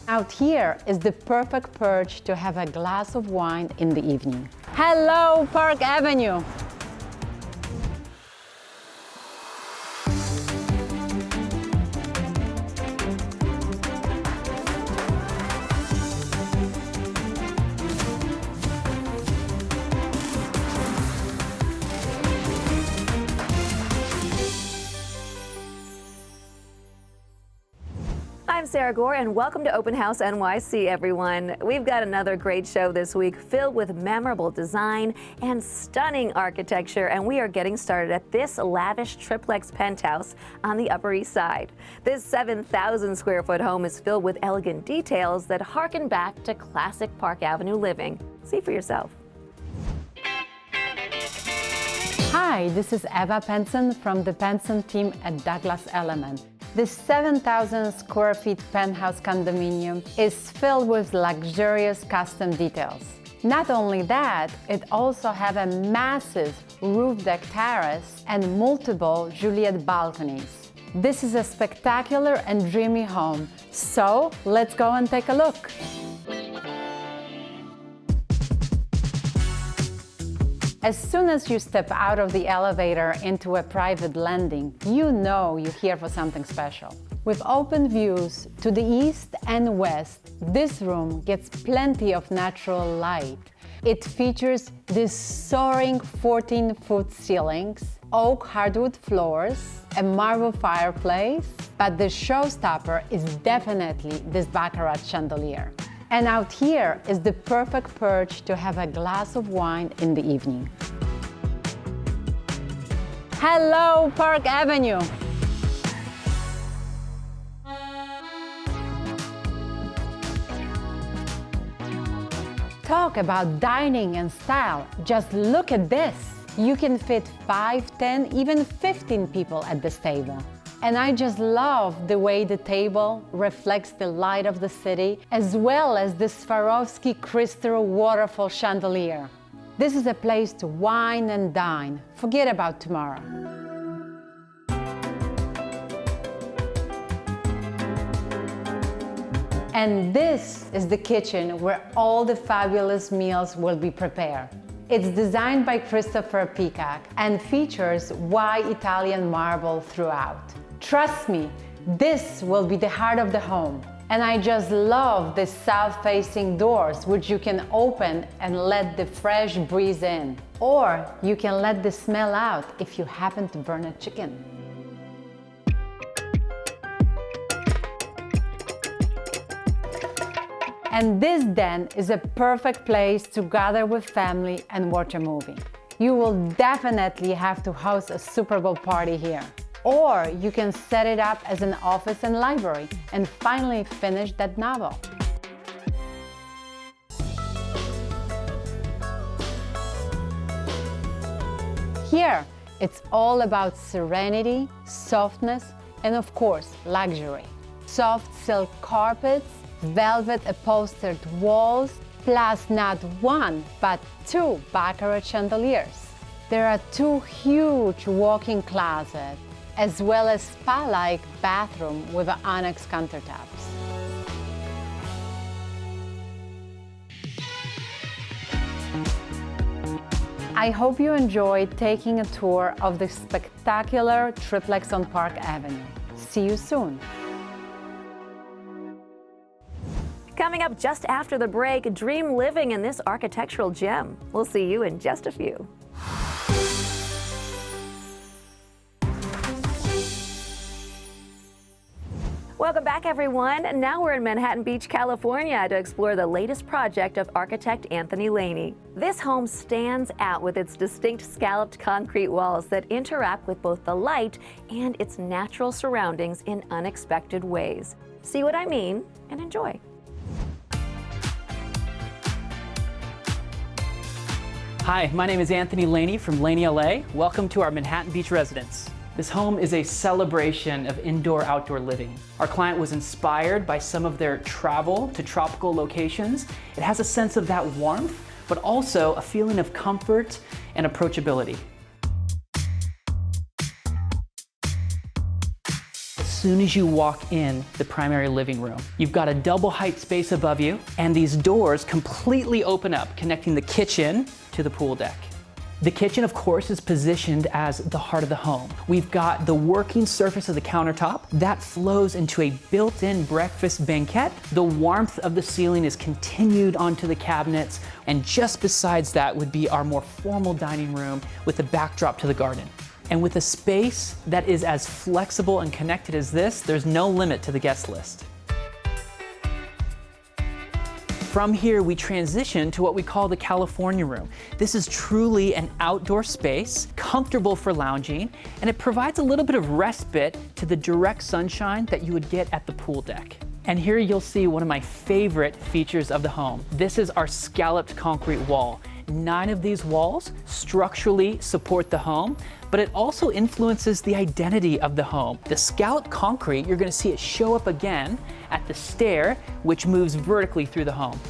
Out here is the perfect perch to have a glass of wine in the evening. Hello, Park Avenue! I'm Sara Gore, and welcome to Open House NYC, everyone. We've got another great show this week filled with memorable design and stunning architecture, and we are getting started at this lavish triplex penthouse on the Upper East Side. This 7,000 square foot home is filled with elegant details that harken back to classic Park Avenue living. See for yourself. Hi, this is Eva Penson from the Penson team at Douglas Elliman. This 7,000 square feet penthouse condominium is filled with luxurious custom details. Not only that, it also has a massive roof deck terrace and multiple Juliet balconies. This is a spectacular and dreamy home, so let's go and take a look. As soon as you step out of the elevator into a private landing, you know you're here for something special. With open views to the east and west, this room gets plenty of natural light. It features these soaring 14-foot ceilings, oak hardwood floors, a marble fireplace, but the showstopper is definitely this Baccarat chandelier. And out here is the perfect perch to have a glass of wine in the evening. Hello, Park Avenue! Talk about dining and style. Just look at this. You can fit 5, 10, even 15 people at this table. And I just love the way the table reflects the light of the city, as well as the Swarovski crystal waterfall chandelier. This is a place to wine and dine. Forget about tomorrow. And this is the kitchen where all the fabulous meals will be prepared. It's designed by Christopher Peacock and features white Italian marble throughout. Trust me, this will be the heart of the home. And I just love the south-facing doors, which you can open and let the fresh breeze in. Or you can let the smell out if you happen to burn a chicken. And this den is a perfect place to gather with family and watch a movie. You will definitely have to host a Super Bowl party here. Or you can set it up as an office and library and finally finish that novel. Here, it's all about serenity, softness, and of course, luxury. Soft silk carpets, velvet upholstered walls, plus not one, but 2 Baccarat chandeliers. There are 2 huge walk-in closets, as well as spa-like bathroom with onyx countertops. I hope you enjoyed taking a tour of the spectacular triplex on Park Avenue. See you soon. Coming up just after the break, dream living in this architectural gem. We'll see you in just a few. Welcome back, everyone. Now we're in Manhattan Beach, California to explore the latest project of architect Anthony Laney. This home stands out with its distinct scalloped concrete walls that interact with both the light and its natural surroundings in unexpected ways. See what I mean and enjoy. Hi, my name is Anthony Laney from Laney LA. Welcome to our Manhattan Beach residence. This home is a celebration of indoor-outdoor living. Our client was inspired by some of their travel to tropical locations. It has a sense of that warmth, but also a feeling of comfort and approachability. As soon as you walk in the primary living room. You've got a double height space above you, and these doors completely open up, connecting the kitchen to the pool deck. The kitchen, of course, is positioned as the heart of the home. We've got the working surface of the countertop that flows into a built-in breakfast banquette. The warmth of the ceiling is continued onto the cabinets, and just besides that would be our more formal dining room with a backdrop to the garden. And with a space that is as flexible and connected as this, there's no limit to the guest list. From here, we transition to what we call the California room. This is truly an outdoor space, comfortable for lounging, and it provides a little bit of respite to the direct sunshine that you would get at the pool deck. And here you'll see one of my favorite features of the home. This is our scalloped concrete wall. 9 of these walls structurally support the home, but it also influences the identity of the home. The scalloped concrete, you're gonna see it show up again at the stair, which moves vertically through the home.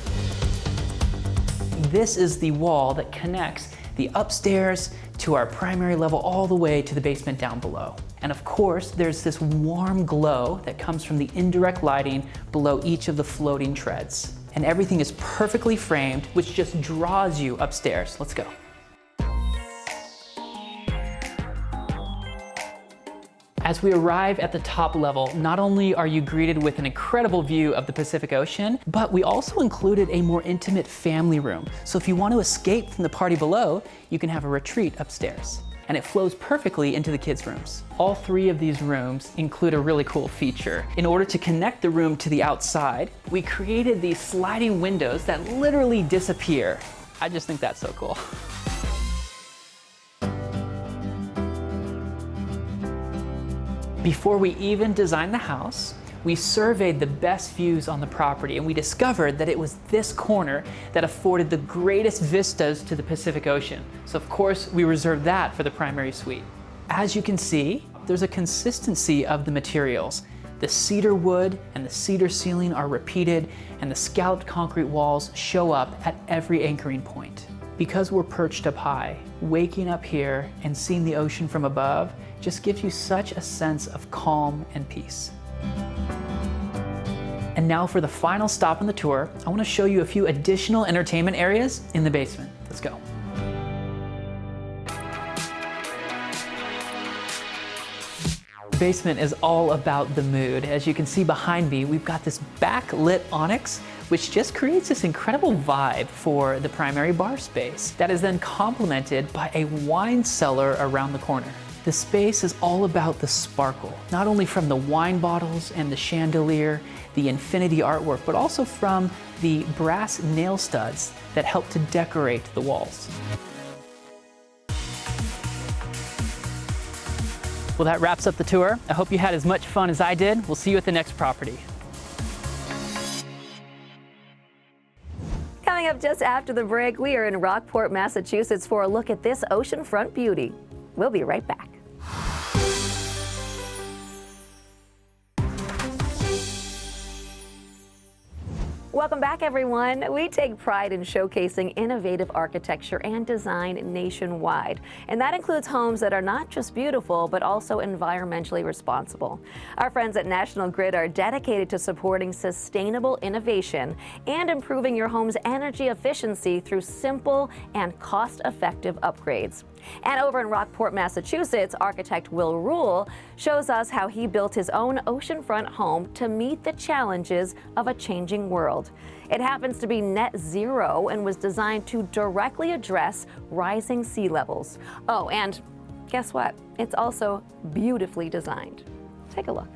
This is the wall that connects the upstairs to our primary level all the way to the basement down below. And of course, there's this warm glow that comes from the indirect lighting below each of the floating treads. And everything is perfectly framed, which just draws you upstairs. Let's go. As we arrive at the top level, not only are you greeted with an incredible view of the Pacific Ocean, but we also included a more intimate family room. So if you want to escape from the party below, you can have a retreat upstairs. And it flows perfectly into the kids' rooms. All 3 of these rooms include a really cool feature. In order to connect the room to the outside, we created these sliding windows that literally disappear. I just think that's so cool. Before we even designed the house, we surveyed the best views on the property, and we discovered that it was this corner that afforded the greatest vistas to the Pacific Ocean. So of course, we reserved that for the primary suite. As you can see, there's a consistency of the materials. The cedar wood and the cedar ceiling are repeated, and the scalloped concrete walls show up at every anchoring point. Because we're perched up high, waking up here and seeing the ocean from above just gives you such a sense of calm and peace. And now for the final stop on the tour, I want to show you a few additional entertainment areas in the basement. Let's go. The basement is all about the mood. As you can see behind me, we've got this backlit onyx, which just creates this incredible vibe for the primary bar space that is then complemented by a wine cellar around the corner. The space is all about the sparkle, not only from the wine bottles and the chandelier, the infinity artwork, but also from the brass nail studs that help to decorate the walls. Well, that wraps up the tour. I hope you had as much fun as I did. We'll see you at the next property. Coming up just after the break, we are in Rockport, Massachusetts for a look at this oceanfront beauty. We'll be right back. Welcome back, everyone. We take pride in showcasing innovative architecture and design nationwide. And that includes homes that are not just beautiful, but also environmentally responsible. Our friends at National Grid are dedicated to supporting sustainable innovation and improving your home's energy efficiency through simple and cost-effective upgrades. And over in Rockport, Massachusetts, architect Will Rule shows us how he built his own oceanfront home to meet the challenges of a changing world. It happens to be net zero and was designed to directly address rising sea levels. Oh, and guess what? It's also beautifully designed. Take a look.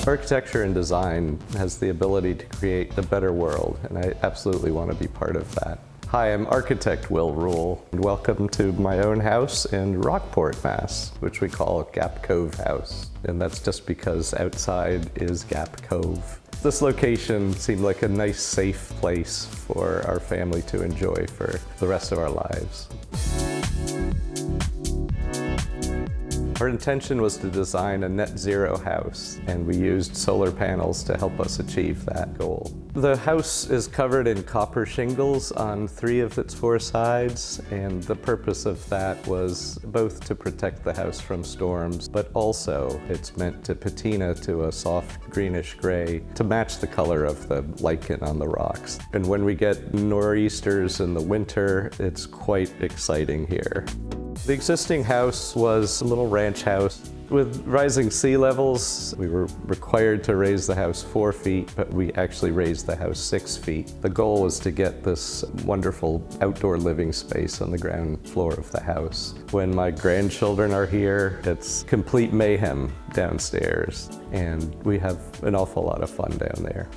Architecture and design has the ability to create a better world, and I absolutely want to be part of that. Hi, I'm architect Will Rule, and welcome to my own house in Rockport, Mass, which we call Gap Cove House. And that's just because outside is Gap Cove. This location seemed like a nice, safe place for our family to enjoy for the rest of our lives. Our intention was to design a net zero house, and we used solar panels to help us achieve that goal. The house is covered in copper shingles on 3 of its 4 sides, and the purpose of that was both to protect the house from storms, but also it's meant to patina to a soft greenish gray to match the color of the lichen on the rocks. And when we get nor'easters in the winter, it's quite exciting here. The existing house was a little ranch house. With rising sea levels, we were required to raise the house 4 feet, but we actually raised the house 6 feet. The goal was to get this wonderful outdoor living space on the ground floor of the house. When my grandchildren are here, it's complete mayhem downstairs, and we have an awful lot of fun down there.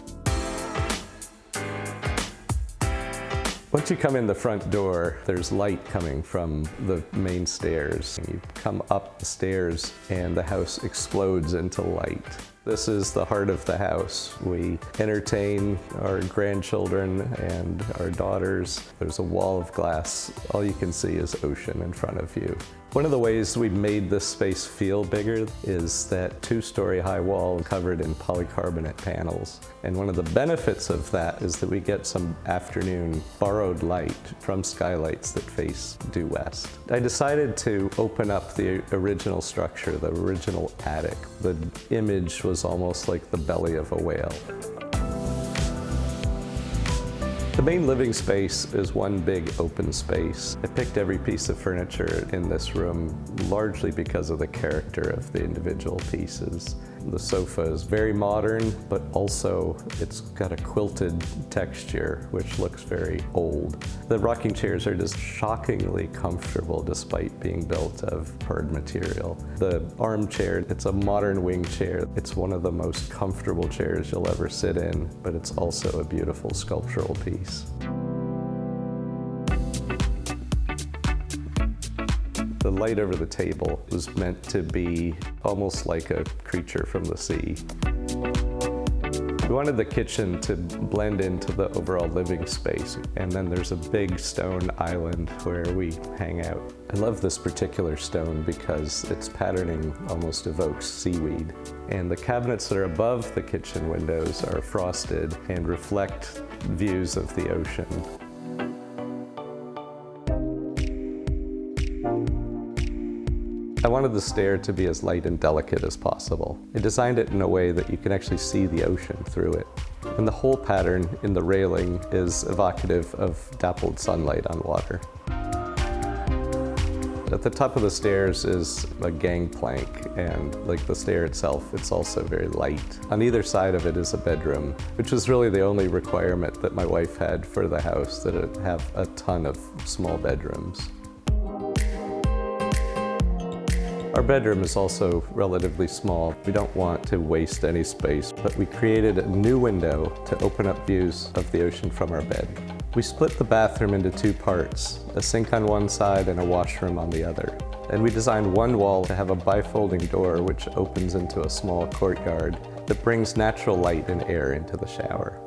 Once you come in the front door, there's light coming from the main stairs. You come up the stairs and the house explodes into light. This is the heart of the house. We entertain our grandchildren and our daughters. There's a wall of glass. All you can see is ocean in front of you. One of the ways we made this space feel bigger is that 2-story high wall covered in polycarbonate panels. And one of the benefits of that is that we get some afternoon borrowed light from skylights that face due west. I decided to open up the original structure, the original attic. The image was almost like the belly of a whale. The main living space is one big open space. I picked every piece of furniture in this room largely because of the character of the individual pieces. The sofa is very modern, but also it's got a quilted texture which looks very old. The rocking chairs are just shockingly comfortable despite being built of hard material. The armchair, it's a modern wing chair. It's one of the most comfortable chairs you'll ever sit in, but it's also a beautiful sculptural piece. The light over the table was meant to be almost like a creature from the sea. We wanted the kitchen to blend into the overall living space, and then there's a big stone island where we hang out. I love this particular stone because its patterning almost evokes seaweed. And the cabinets that are above the kitchen windows are frosted and reflect views of the ocean. I wanted the stair to be as light and delicate as possible. I designed it in a way that you can actually see the ocean through it. And the whole pattern in the railing is evocative of dappled sunlight on water. At the top of the stairs is a gangplank, and like the stair itself, it's also very light. On either side of it is a bedroom, which was really the only requirement that my wife had for the house, that it have a ton of small bedrooms. Our bedroom is also relatively small. We don't want to waste any space, but we created a new window to open up views of the ocean from our bed. We split the bathroom into 2 parts, a sink on one side and a washroom on the other. And we designed one wall to have a bifolding door which opens into a small courtyard that brings natural light and air into the shower.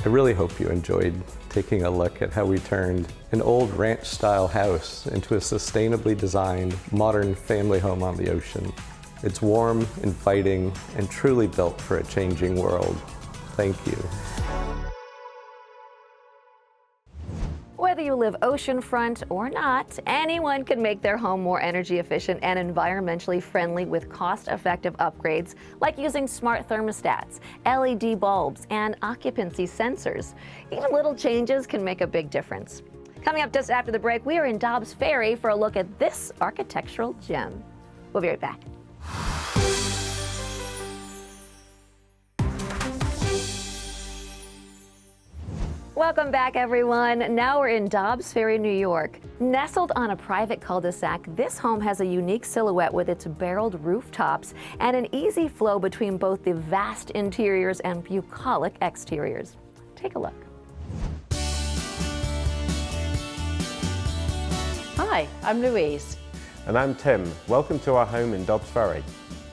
I really hope you enjoyed taking a look at how we turned an old ranch-style house into a sustainably designed, modern family home on the ocean. It's warm, inviting, and truly built for a changing world. Thank you. Whether you live oceanfront or not, anyone can make their home more energy efficient and environmentally friendly with cost-effective upgrades like using smart thermostats, LED bulbs, and occupancy sensors. Even little changes can make a big difference. Coming up just after the break, we are in Dobbs Ferry for a look at this architectural gem. We'll be right back. Welcome back, everyone. Now we're in Dobbs Ferry, New York. Nestled on a private cul-de-sac, this home has a unique silhouette with its barreled rooftops and an easy flow between both the vast interiors and bucolic exteriors. Take a look. Hi, I'm Louise. And I'm Tim. Welcome to our home in Dobbs Ferry.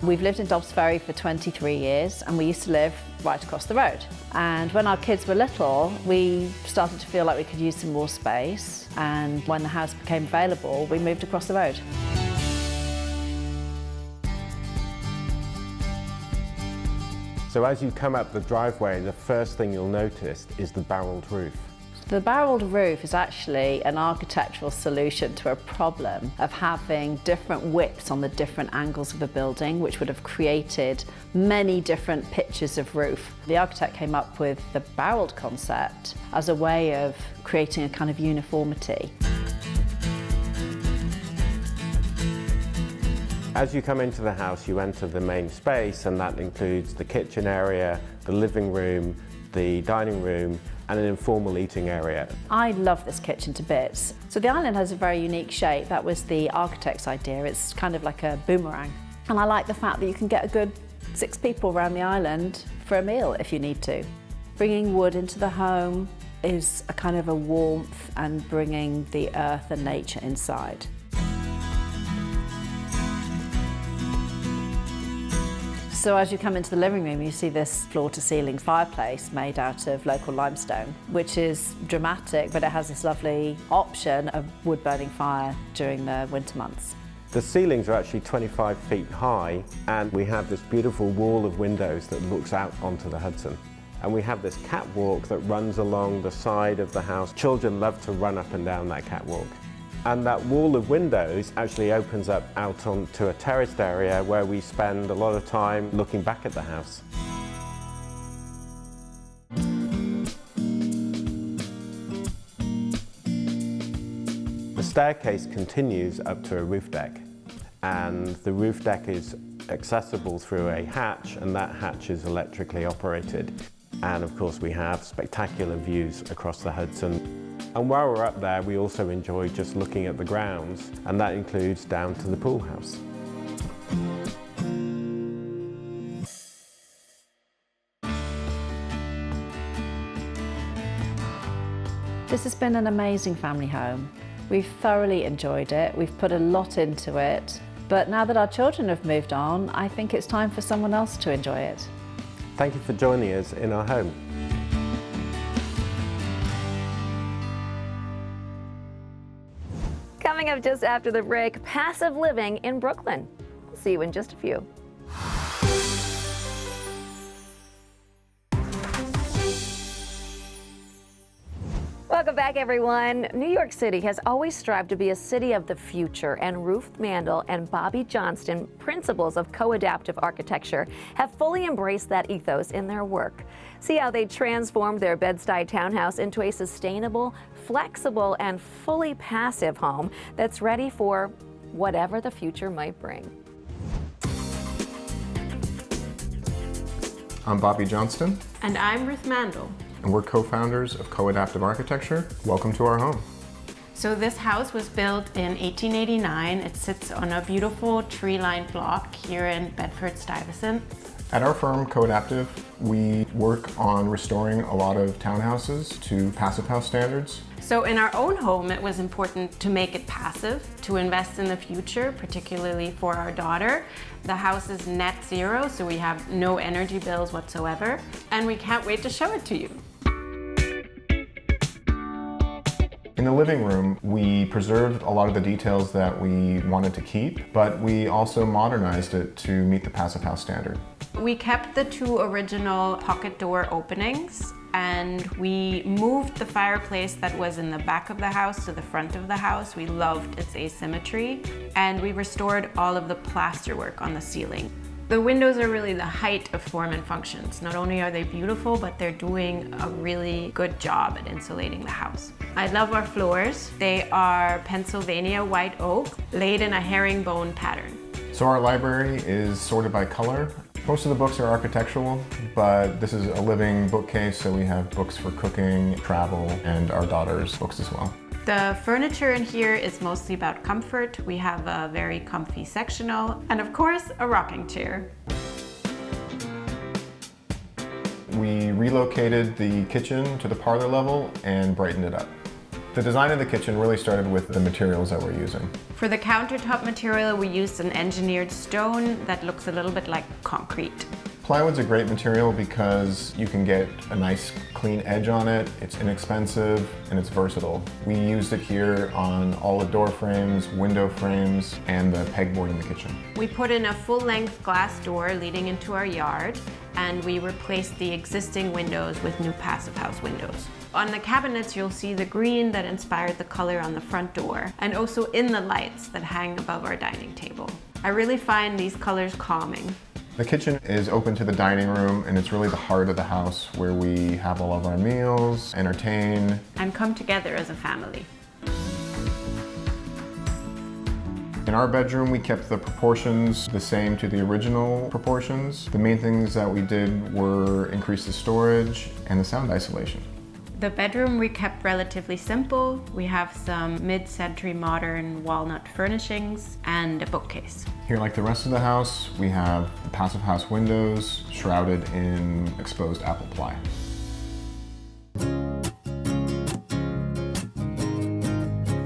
We've lived in Dobbs Ferry for 23 years and we used to live right across the road. And when our kids were little, we started to feel like we could use some more space, and when the house became available, we moved across the road. So as you come up the driveway, the first thing you'll notice is the barreled roof. The barreled roof is actually an architectural solution to a problem of having different widths on the different angles of the building, which would have created many different pitches of roof. The architect came up with the barreled concept as a way of creating a kind of uniformity. As you come into the house, you enter the main space, and that includes the kitchen area, the living room, the dining room, and an informal eating area. I love this kitchen to bits. So the island has a very unique shape. That was the architect's idea. It's kind of like a boomerang. And I like the fact that you can get a good 6 people around the island for a meal if you need to. Bringing wood into the home is a kind of a warmth and bringing the earth and nature inside. So as you come into the living room, you see this floor-to-ceiling fireplace made out of local limestone, which is dramatic, but it has this lovely option of wood-burning fire during the winter months. The ceilings are actually 25 feet high, and we have this beautiful wall of windows that looks out onto the Hudson. And we have this catwalk that runs along the side of the house. Children love to run up and down that catwalk. And that wall of windows actually opens up out onto a terraced area where we spend a lot of time looking back at the house. The staircase continues up to a roof deck, and the roof deck is accessible through a hatch, and that hatch is electrically operated. And of course we have spectacular views across the Hudson. And while we're up there, we also enjoy just looking at the grounds, and that includes down to the pool house. This has been an amazing family home. We've thoroughly enjoyed it. We've put a lot into it. But now that our children have moved on, I think it's time for someone else to enjoy it. Thank you for joining us in our home. Coming up just after the break, passive living in Brooklyn. We'll see you in just a few. Welcome back, everyone. New York City has always strived to be a city of the future, and Ruth Mandel and Bobby Johnston, principles of co-adaptive architecture, have fully embraced that ethos in their work. See how they transformed their Bed-Stuy townhouse into a sustainable, flexible, and fully passive home that's ready for whatever the future might bring. I'm Bobby Johnston. And I'm Ruth Mandel. And we're co-founders of Co-Adaptive Architecture. Welcome to our home. So this house was built in 1889. It sits on a beautiful tree-lined block here in Bedford-Stuyvesant. At our firm, Co-Adaptive, we work on restoring a lot of townhouses to passive house standards. So in our own home, it was important to make it passive, to invest in the future, particularly for our daughter. The house is net zero, so we have no energy bills whatsoever, and we can't wait to show it to you. In the living room, we preserved a lot of the details that we wanted to keep, but we also modernized it to meet the passive house standard. We kept the 2 original pocket door openings, and we moved the fireplace that was in the back of the house to the front of the house. We loved its asymmetry, and we restored all of the plasterwork on the ceiling. The windows are really the height of form and functions. Not only are they beautiful, but they're doing a really good job at insulating the house. I love our floors. They are Pennsylvania white oak, laid in a herringbone pattern. So our library is sorted by color. Most of the books are architectural, but this is a living bookcase, so we have books for cooking, travel, and our daughter's books as well. The furniture in here is mostly about comfort. We have a very comfy sectional, and of course, a rocking chair. We relocated the kitchen to the parlor level and brightened it up. The design of the kitchen really started with the materials that we're using. For the countertop material, we used an engineered stone that looks a little bit like concrete. Plywood's a great material because you can get a nice clean edge on it, it's inexpensive, and it's versatile. We used it here on all the door frames, window frames, and the pegboard in the kitchen. We put in a full-length glass door leading into our yard, and we replaced the existing windows with new passive house windows. On the cabinets, you'll see the green that inspired the color on the front door, and also in the lights that hang above our dining table. I really find these colors calming. The kitchen is open to the dining room, and it's really the heart of the house where we have all of our meals, entertain, and come together as a family. In our bedroom, we kept the proportions the same to the original proportions. The main things that we did were increase the storage and the sound isolation. The bedroom we kept relatively simple. We have some mid-century modern walnut furnishings and a bookcase. Here, like the rest of the house, we have the passive house windows shrouded in exposed apple ply.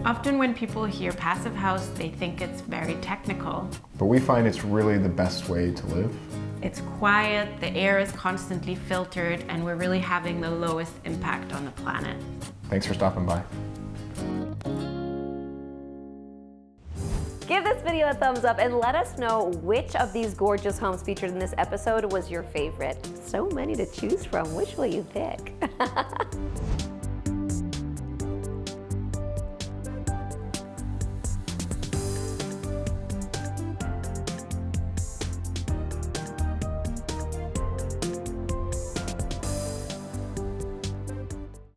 Often when people hear passive house, they think it's very technical. But we find it's really the best way to live. It's quiet, the air is constantly filtered, and we're really having the lowest impact on the planet. Thanks for stopping by. Give this video a thumbs up and let us know which of these gorgeous homes featured in this episode was your favorite. So many to choose from. Which will you pick?